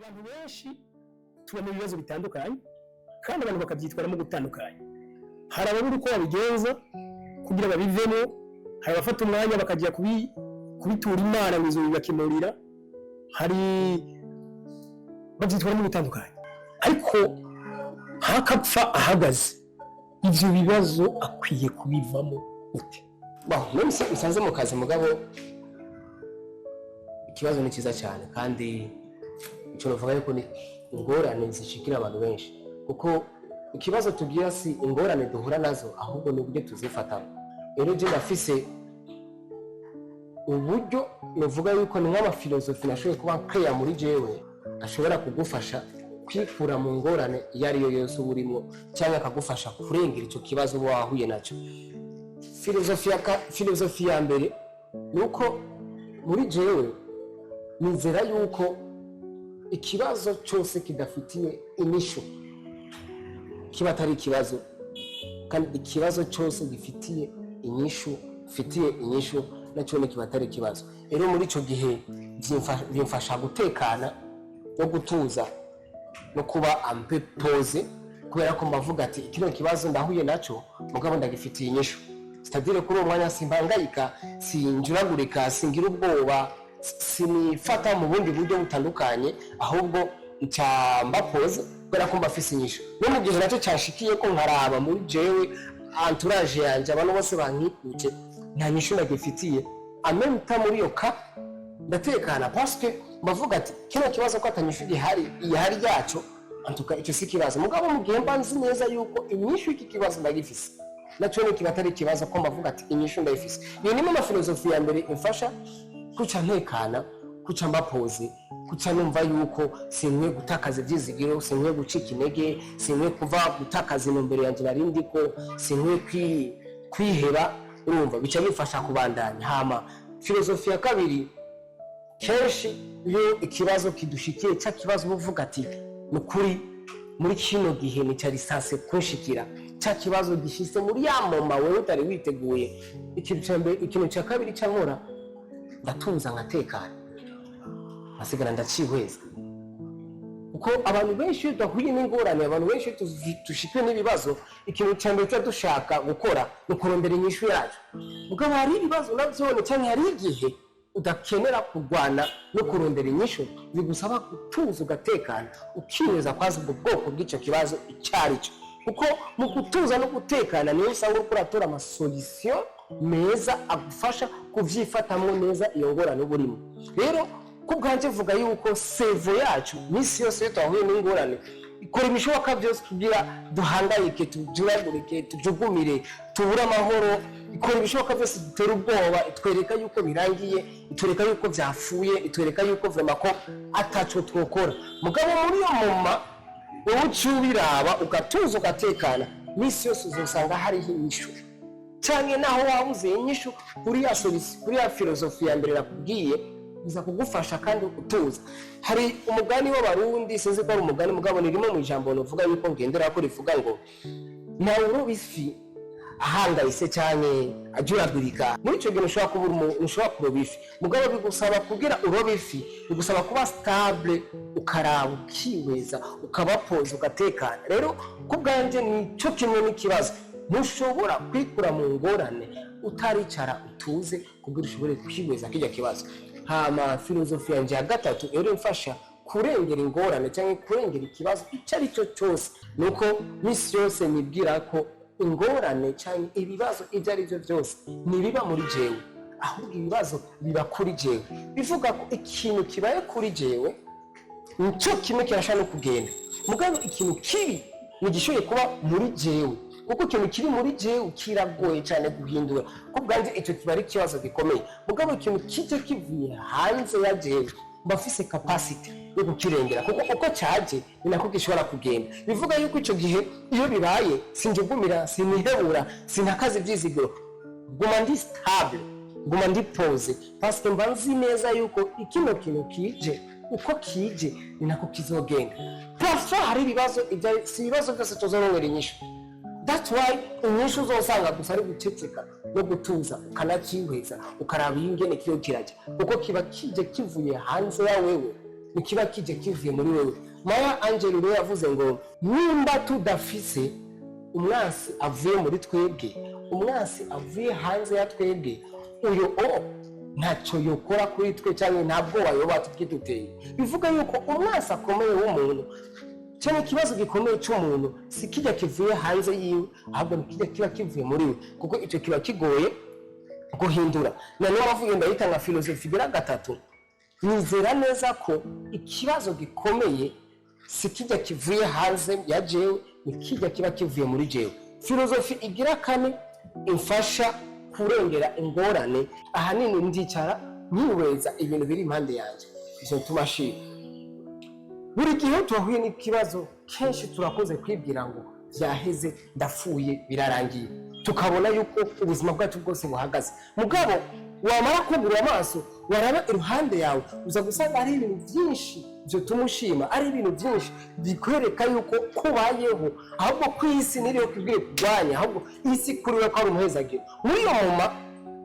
abantu benshi tuba mu bibazo bitandukanye kandi abantu bakabyitwaramo gutandukanye. Hari ababura uko babigenza kugira babivemo, hari abafata umwanya bakajya kubitura Imana ngo izo bibakemurira, hari babyitwaramo gutandukanye. Ariko hakapfa ahagaze, ivyo bibazo akwiye kubivamo ute? Mwese musanze mu kazi mugabo ikibazo ni cyiza cyane kandi icyo navuga yuko ni ingorane zishikira abantu benshi, kuko ikibazo tugira si ingorane duhura nazo ahubwo ni uburyo tuzifatamo. Rero je nafise uburyo navuga yuko ni nk'amafilosofi nashoboye kuba nkaya muri jewe ashobora kugufasha kwikura mu ngorane iyo ari yo yose uburimo cyangwa akagufasha kurengera icyo kibazo uba wahuye nacyo. Filosofi ya mbere nuko muri jewe nizera yuko ikibazo cyose kidafitiye inyishu kiba atari ikibazo, kandi ikibazo cyose gifitiye inyishu nacyo ni kiba atari ikibazo. Rero muri icyo gihe byimfasha gutekana no gutuza no kuba ampe pose, kubera ko mbavuga ati kino kibazo ndahuye nacyo mugabo ndagifitiye inyishu. Sitadire kuri uwo mwanya simbangayika, sinjuragurika, singira ubwoba, sinifata mu bundi buryo butandukanye, ahubwo ncamba pose kubera ko mbafise inyishu. No mu gihe nacyo cyashikiye ko nkaraba muri jewe entourage yanje abantu bose bankikuje nta nyishu ndagifitiye, amenta muri yo ka ndatekana parce que mbavuga ati kino kibazo ko atanyishu gihari yacu antuka icyo si kibazo. Mugabo mu gihe mba nzi neza yuko inyishu iki kibazo ndagifise nacyo ni kibatari ikibazo, ko mbavuga ati inyishu ndayifise. Iyo ni mu filosofi ya mbere imfasha kuca ntekana, kuca mbapoze, kuca numva yuko sinkwe gutakaza ibyizigiro, sinkwe gucika intege, sinkwe kuva gutakaza intumbero yanjye narindi ko, sinkwe kwiheba. Urumva bica bifasha kubandanya. Hama filosofi ya kabiri, kenshi iyo ikibazo kidushikiye cya kibazo uvuga ati nukuri muri kino gihe ni cyari sanse kunshikira, cya kibazo gishise muri ya moma wewe utari witeguye. Ikintu cya kabiri cyankora ndatuza nkatekana, asigara ndacihweza, uko abantu benshi tudahuye n'ingorane, abantu benshi tushikwe n'ibibazo, ikintu cya mbere cyo dushaka gukora no kurondera inyishu yacu. Mugabo hari ibibazo navyone cyane, hari igihe udakenera kurwana no kurondera inyishu, bigusaba gutuza ugatekana, ukiyeza kwaza ubwo bwoko bw'icyo kibazo icyari cyo. Kuko mu gutuza no gutekana niyo usanga uriko uratora amasolution meza agufasha kuvyifatamwo neza iyo ngorane uburimo. Rero kubwanje vuga yuko save yacu misi yose twahuye n'ingorane ikora ibishoboka byose kugira duhangayike, tujuragurike, tujugumire, tubura amahoro, ikora ibishoboka byose dutera ubwoba, itwereka yuko birangiye, itwereka yuko byapfuye, itwereka yuko vraiment ko ataco twokora. Mugabo muri yo moma wowe ucubiraba ugatuza ugatekana, misi yose uzosanga hariho inyishu, cyane naho wabuze inyishu kuri ya solution, kuri ya filosofi ya mbere nakubwiye biza kugufasha kandi utuza. Hari umugani w'abarundi, sinzi ko ari umugani mugabo ni rimwe mu ijambo novuga yuko ngendera ko rivuga ngo nawe urobifi ahangayise cyane ajuragurika. Muri icyo gihe ushobora kuroba ifi, mugabo bigusaba kugira urobe ifi, bigusaba kuba stable, ukaraba, ukiweza, ukabapoza, ugatekana. Rero kubwanje nicyo kimwe n'ikibazo, ntushobora kwikura mu ngorane utaricara utuze kugira ushobore kwiweza kijya kibazo. Hama filosofi yanje ya gatatu rero imfasha kurengera ingorane cyangwa kurengera ikibazo icyo ari cyo cyose, nuko misi yose nibwira ko ingorane cyangwa ibibazo ibyo ari byo byose nibiba muri jewe, ahubwo ibibazo biba kuri jewe. Bivuga ko ikintu kibaye kuri jewe nicyo kimwe kirasha no kugenda, mugabo ikintu kibi nigishoboye kuba muri jewe, kuko ikintu kiri muri jewe kiragoye cyane guhindura. Kubwanje icyo kiba ari ikibazo gikomeye, mugabo ikintu kijye kivuye hanze ya jewe mbafise capacity yo kukirengera, kuko uko cyaje ni nako gishobora kugenda. Bivuga yuko icyo gihe iyo bibaye sinjugumira, sinihebura, sinakaza ibyizigiro, guma ndi stable, guma ndi pose, parce que mba nzi neza yuko ikino kintu kije uko kije ni nako kizogenda. Parfois hari ibibazo, si ibibazo byose tuzorongera inyishu. That's why inyishu uzosanga gusa ari guceceka no gutuza, ukanakihweza, ukaraba ingene kiyo kirajya, kuko kiba kije kivuye hanze ya wewe, nikiba kije kivuye muri wewe. Maya Angelo rero yavuze ngo nimba tudafise umwansi avuye muri twebwe, umwansi avuye hanze ya twebwe, uyo ntacyo yokora kuri twe cyangwa ntabwo wayoba tukiduteye. Bivuga yuko umwansi akomeye w'umuntu cyane ikibazo gikomeye cy'umuntu si kijya kivuye hanze yiwe, ahubwo nikijya kiba kivuye muri we, kuko icyo kiba kigoye guhindura. Noneho bavuga ndahita nka philosophy gira gatatu, nizera neza ko ikibazo gikomeye si kijya kivuye hanze ya jewe, nikijya kiba kivuye muri jewe. Philosophy igira kane imfasha kurengera ingorane. Ahanini ndicara nyiweza ibintu biri impande yanjye, icyo tumashira. Buri gihe tuhuye n'ikibazo kenshi turakoze kwibwira ngo byaheze, ndapfuye, birarangiye, tukabona yuko ubuzima bwacu bwose buhagaze. Mugabo wamara kubura amaso waraba iruhande yawe, uza gusanga ari ibintu byinshi byo tumushima, ari ibintu byinshi bikwereka yuko kubayeho, ahubwo ku isi niriyo kubwiye kugwanya, ahubwo isi kuri we ko ari umuhezagiro. Muri iyo muma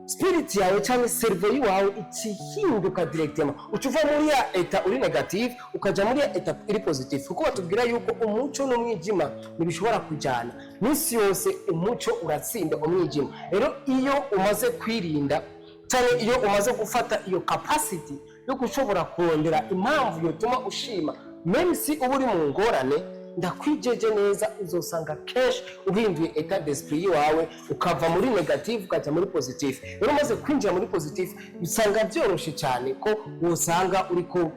spirit yawe cyangwa cerveau yawe ikihinduka directement, ucuva muri ya eta uri negative ukaja muri ya eta iri positive, kuko batubwira yuko umuco n'umwijima nibishobora kujana. Misi yose umuco uratsinda umwijima. Rero iyo umaze kwirinda cyane, iyo umaze gufata iyo capacity yo gushobora kurondera impamvu yotuma ushima, même si uba uri mu ngorane, ndakwijeje neza uzosanga kenshi uhinduye etat d'esprit wawe, ukava muri negative ukaja muri positive. Rero umaze kwinjira muri positive usanga byoroshe cyane ko usanga uriko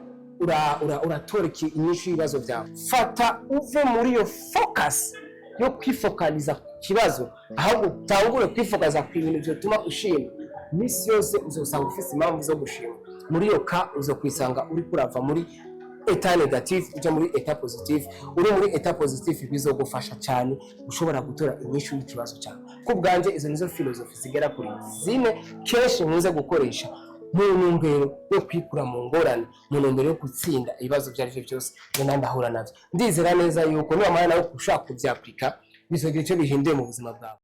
uratoreka inyishu y'ibibazo byawe. Fata uve muri iyo focus yo kwifokaliza ku kibazo, ahubwo utangure kwifokaliza ku bintu byotuma ushima. Misi yose uzosanga ufise impamvu zo gushima. Muri iyo ka uzokwisanga uri kurava muri eta negative uja muri eta positive. Uri muri eta positive bizogufasha cyane ushobora gutora inyishu y'ikibazo cyawe. Ku bwanje izo nizo philosophy zigera kuri zine kenshi nkuze gukoresha mu ntumbero yo kwikura mu ngorane, mu ntumbero yo gutsinda ibibazo byarivyo byose ndahura navyo. Ndizera neza yuko niba nawe ushaka kubyapika bizogira icyo bihinduye mu buzima bwawe.